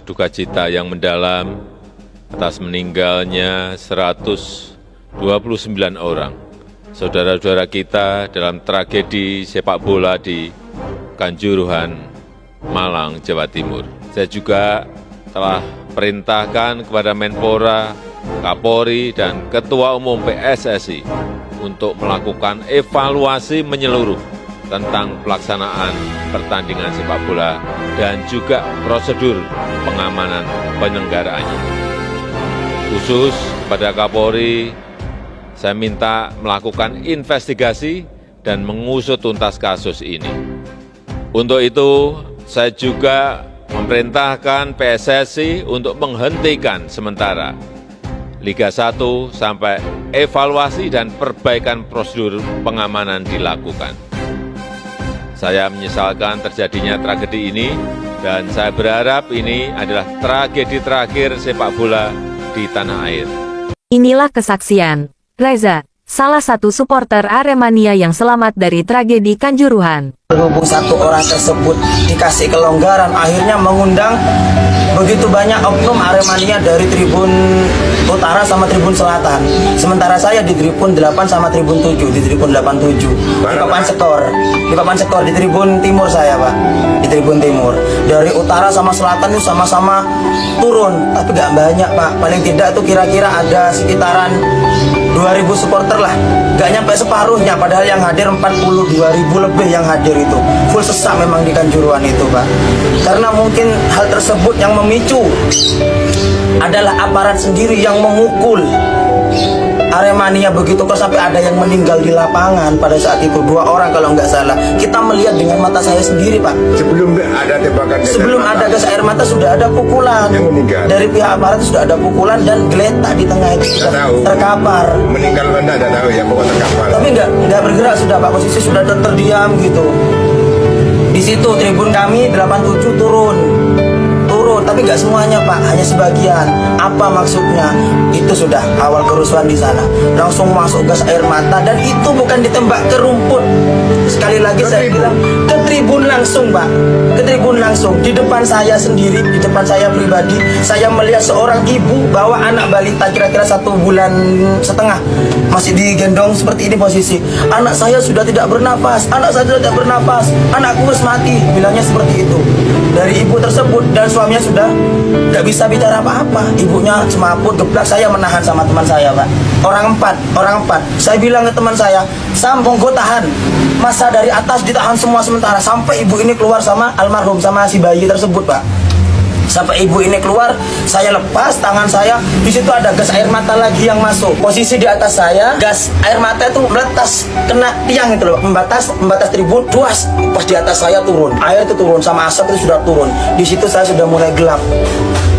duka cita yang mendalam atas meninggalnya 129 orang saudara-saudara kita dalam tragedi sepak bola di Kanjuruhan, Malang, Jawa Timur. Saya juga telah perintahkan kepada Menpora, Kapolri, dan Ketua Umum PSSI untuk melakukan evaluasi menyeluruh tentang pelaksanaan pertandingan sepak bola dan juga prosedur pengamanan penyelenggaraannya. Khusus pada Kapolri, saya minta melakukan investigasi dan mengusut tuntas kasus ini. Untuk itu, saya juga memerintahkan PSSI untuk menghentikan sementara Liga 1 sampai evaluasi dan perbaikan prosedur pengamanan dilakukan. Saya menyesalkan terjadinya tragedi ini dan saya berharap ini adalah tragedi terakhir sepak bola di tanah air. Inilah kesaksian Reza, salah satu supporter Aremania yang selamat dari tragedi Kanjuruhan. Berhubung satu orang tersebut dikasih kelonggaran, akhirnya mengundang begitu banyak oknum Aremania dari Tribun Utara sama Tribun Selatan. Sementara saya di Tribun 8 sama Tribun 7, di Tribun 87. Di papan skor di Tribun Timur saya, Pak. Di Tribun Timur. Dari Utara sama Selatan itu sama-sama turun, tapi gak banyak, Pak. Paling tidak tuh kira-kira ada sekitaran 2.000 supporter lah. Gak nyampe separuhnya, padahal yang hadir 42.000 lebih yang hadir itu. Full sesak memang di Kanjuruhan itu, Pak. Karena mungkin hal tersebut yang memicu adalah aparat sendiri yang memukul Aremania begitu kok sampai ada yang meninggal di lapangan pada saat itu, 2 orang kalau nggak salah. Kita melihat dengan mata saya sendiri, Pak. Sebelum ada tembakan, sebelum ada gas air mata sudah ada pukulan yang meninggal. Dari pihak aparat sudah ada pukulan dan geletak di tengah itu sudah terkapar. Meninggal Anda tidak tahu ya, pokoknya terkapar. Tapi nggak bergerak sudah, Pak. Posisi sudah terdiam gitu. Di situ tribun kami 87 turun, tapi nggak semuanya, Pak, hanya sebagian. Apa maksudnya? Itu sudah awal kerusuhan di sana. Langsung masuk gas air mata dan itu bukan ditembak ke rumput. Sekali lagi saya bilang ke tribun langsung, Pak. Ke tribun langsung. Di depan saya sendiri, di depan saya pribadi, saya melihat seorang ibu bawa anak balita kira-kira 1,5 bulan, masih digendong seperti ini posisi. Anak saya sudah tidak bernafas, anak saya sudah tidak bernafas, anakku harus mati, bilangnya seperti itu. Dari ibu tersebut dan suaminya sudah nggak bisa bicara apa-apa. Ibunya semaput, geblak. Saya menahan sama teman saya, Pak. Orang empat. Saya bilang ke teman saya, sambung gue tahan. Masa dari atas ditahan semua sementara sampai ibu ini keluar sama almarhum, sama si bayi tersebut, Pak. Sampai ibu ini keluar, saya lepas tangan saya. Di situ ada gas air mata lagi yang masuk. Posisi di atas saya, gas air mata itu meletas kena tiang itu loh, membatas tribun. Duas, pas di atas saya turun. Air itu turun sama asap itu sudah turun. Di situ saya sudah mulai gelap.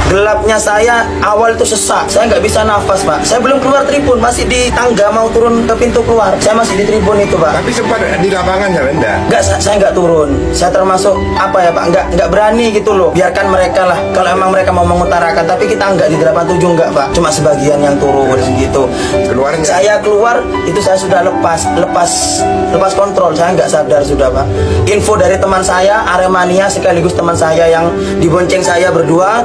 Gelapnya saya awal itu sesak, saya nggak bisa nafas, Pak. Saya belum keluar tribun, masih di tangga mau turun ke pintu keluar. Saya masih di tribun itu, Pak. Tapi sempat di lapangan ya, Anda? Nggak, saya nggak turun. Saya termasuk apa ya, Pak? Nggak berani gitu loh. Biarkan mereka lah. Kalau emang mereka mau mengutarakan, tapi kita nggak di 87 nggak, Pak. Cuma sebagian yang turun gitu. Keluarnya? Saya keluar itu saya sudah lepas kontrol. Saya nggak sadar sudah, Pak. Info dari teman saya Aremania sekaligus teman saya yang dibonceng saya berdua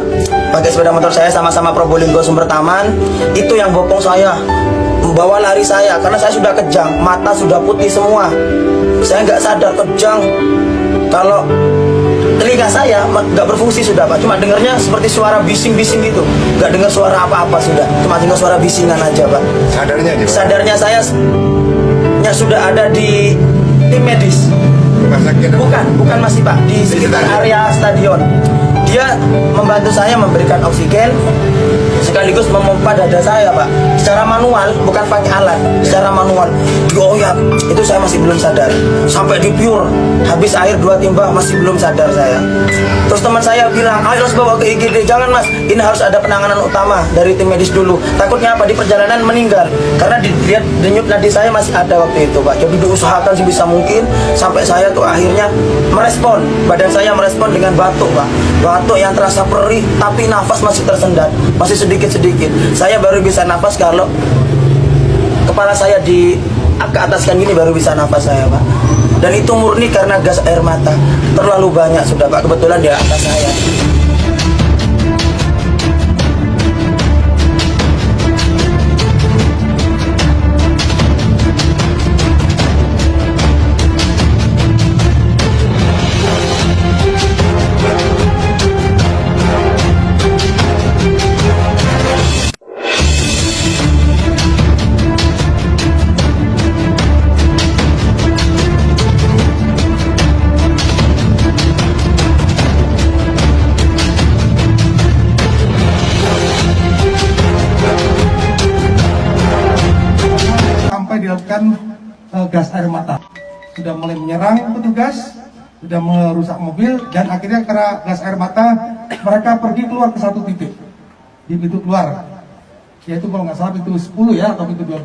pakai sepeda motor saya sama-sama Probolinggo Sumber Taman, itu yang bopong saya, membawa lari saya karena saya sudah kejang, mata sudah putih semua. Saya nggak sadar kejang. Kalau telinga saya nggak berfungsi sudah, Pak, cuma dengarnya seperti suara bising-bising gitu, nggak dengar suara apa-apa sudah, cuma dengar suara bisingan aja, Pak. Sadarnya di mana? Sadarnya saya sudah ada di tim medis. Rumah sakit? Bukan masih, Pak, di sekitar area stadion. Dia membantu saya memberikan oksigen sekaligus memompa dada saya, Pak, secara manual, bukan pakai alat, secara manual. Dioyak, itu saya masih belum sadar. Sampai di pure, habis air 2 timba masih belum sadar saya. Terus teman saya bilang, ayo harus bawa ke IGD. Jangan, Mas, ini harus ada penanganan utama dari tim medis dulu. Takutnya apa, di perjalanan meninggal. Karena dilihat denyut nadi saya masih ada waktu itu, Pak. Jadi diusahakan sebisa mungkin sampai saya tuh akhirnya merespon. Badan saya merespon dengan batuk, Pak. Batuk yang terasa perih, tapi nafas masih tersendat, masih sedikit-sedikit. Saya baru bisa nafas kalau kepala saya di ke ataskan gini, baru bisa nafas saya, Pak. Dan itu murni karena gas air mata terlalu banyak sudah, Pak. Kebetulan di atas saya. sudah mulai menyerang petugas, sudah merusak mobil, dan akhirnya karena gas air mata mereka pergi keluar ke satu titik di pintu keluar, yaitu kalau nggak salah pintu 10 ya atau pintu 12.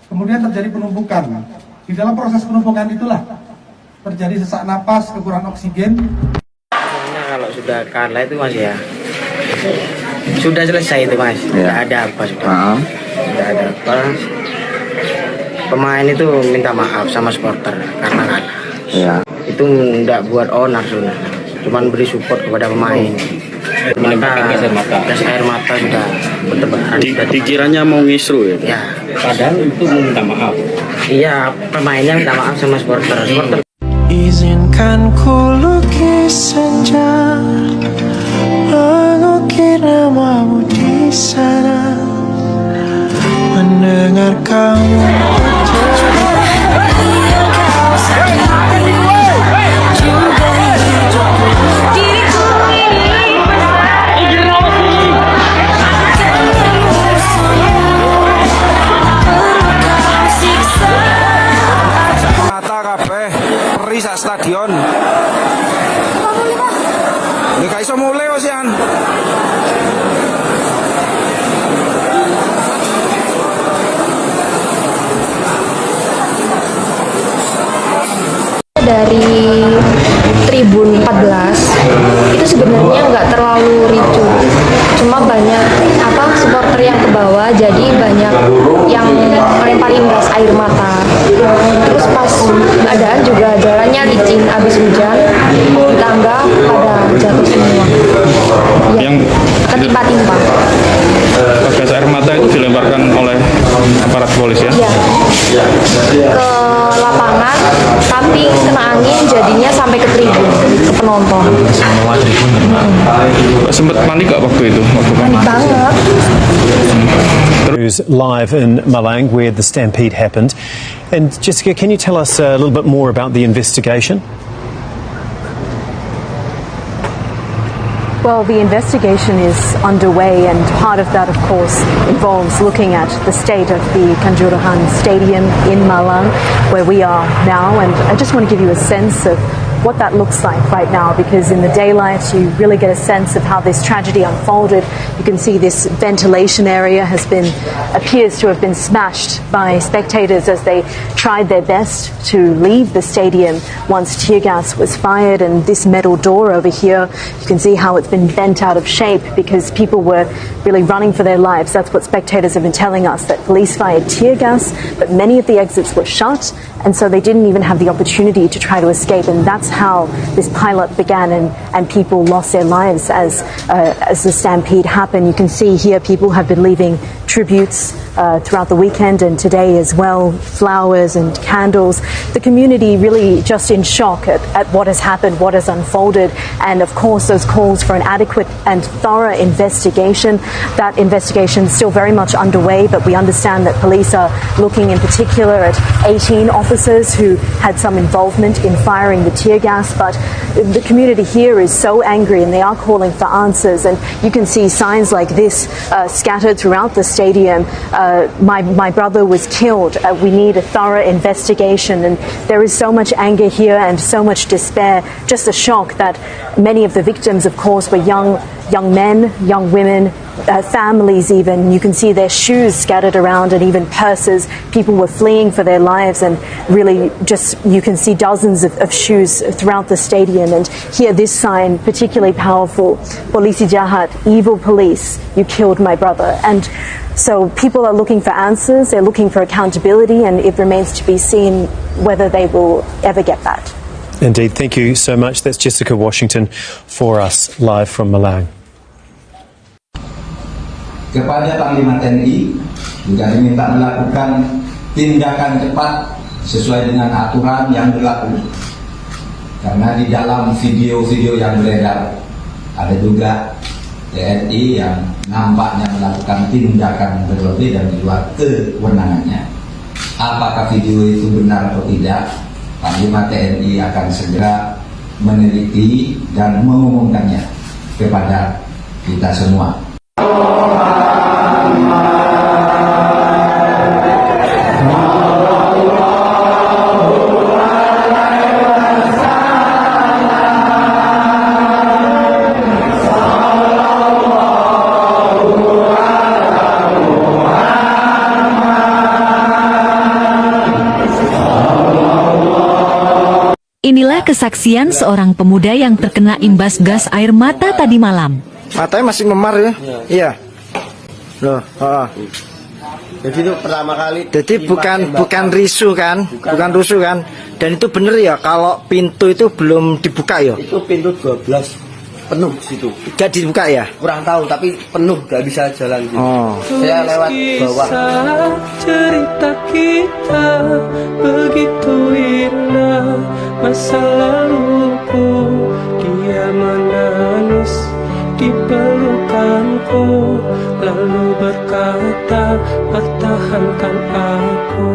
Kemudian terjadi penumpukan. Di dalam proses penumpukan itulah terjadi sesak napas, kekurangan oksigen. Nah, kalau sudah kalah itu Mas ya, sudah selesai itu Mas, tidak ada apa sudah, tidak ada apa. Pemain itu minta maaf sama supporter karena kalah. Ya. Itu tidak buat onar sudah, cuman beri support kepada pemain. Gas air mata sudah bertebaran. Dikiranya mau ngisru ya? Ya. Padahal itu minta maaf. Iya, pemainnya minta maaf sama supporter. Izinkan ku lukis senja, mengukir namamu di sana, mendengar kamu stadion. Ini gak iso mulai osian. Dari Tribun 14 itu sebenarnya nggak terlalu ricu, cuma banyak supporter yang ke bawah, jadi banyak yang melemparin gas air mata. Terus pas keadaan juga jalannya licin, habis hujan, tangga pada jatuh semua. Ya, Yang ketimpa-timpa. gas air mata itu dilemparkan oleh aparat kepolisian. Iya. Ke lapangan, tapi kena angin jadinya sampai ke tribun, ke penonton. Sempat panik gak waktu itu? Panik banget. News live in Malang where the stampede happened. And Jessica, can you tell us a little bit more about the investigation? Well, the investigation is underway, and part of that, of course, involves looking at the state of the Kanjuruhan Stadium in Malang, where we are now. And I just want to give you a sense of what that looks like right now, because in the daylight you really get a sense of how this tragedy unfolded. You can see this ventilation area appears to have been smashed by spectators as they tried their best to leave the stadium once tear gas was fired. And this metal door over here, you can see how it's been bent out of shape because people were really running for their lives. That's what spectators have been telling us, that police fired tear gas, but many of the exits were shut, and so they didn't even have the opportunity to try to escape. And that's how this pilot began, and people lost their lives as the stampede happened. You can see here people have been leaving tributes throughout the weekend and today as well, flowers and candles. The community really just in shock at what has happened, what has unfolded, and of course those calls for an adequate and thorough investigation. That investigation is still very much underway, but we understand that police are looking in particular at 18 officers who had some involvement in firing the tear gas. But the community here is so angry and they are calling for answers, and you can see signs like this scattered throughout the stadium. My brother was killed. We need a thorough investigation. And there is so much anger here and so much despair, just a shock that many of the victims, of course, were young men, young women, families even. You can see their shoes scattered around and even purses. People were fleeing for their lives, and really just you can see dozens of shoes throughout the stadium. And here this sign, particularly powerful, Polisi Jahat, evil police, you killed my brother. And so people are looking for answers, they're looking for accountability, and it remains to be seen whether they will ever get that. Indeed, thank you so much. That's Jessica Washington for us live from Malang. Kepada Panglima TNI juga diminta melakukan tindakan cepat sesuai dengan aturan yang berlaku. Karena di dalam video-video yang beredar ada juga TNI yang nampaknya melakukan tindakan berlebih dan di luar kewenangannya. Apakah video itu benar atau tidak? Panglima TNI akan segera meneliti dan mengumumkannya kepada kita semua. Inilah kesaksian seorang pemuda yang terkena imbas gas air mata tadi malam. Matanya masih memar ya? Iya. Loh, Jadi itu pertama kali. Jadi bukan risu kan? Bukan rusuh kan? Dan itu bener ya kalau pintu itu belum dibuka ya? Itu pintu 12 penuh situ. Gak dibuka ya? Kurang tahu tapi penuh gak bisa jalan gitu. Oh. Saya lewat bawah. Cerita kita begitu indah, masa laluku dia menangis di pelukanku, lalu berkata pertahankan aku.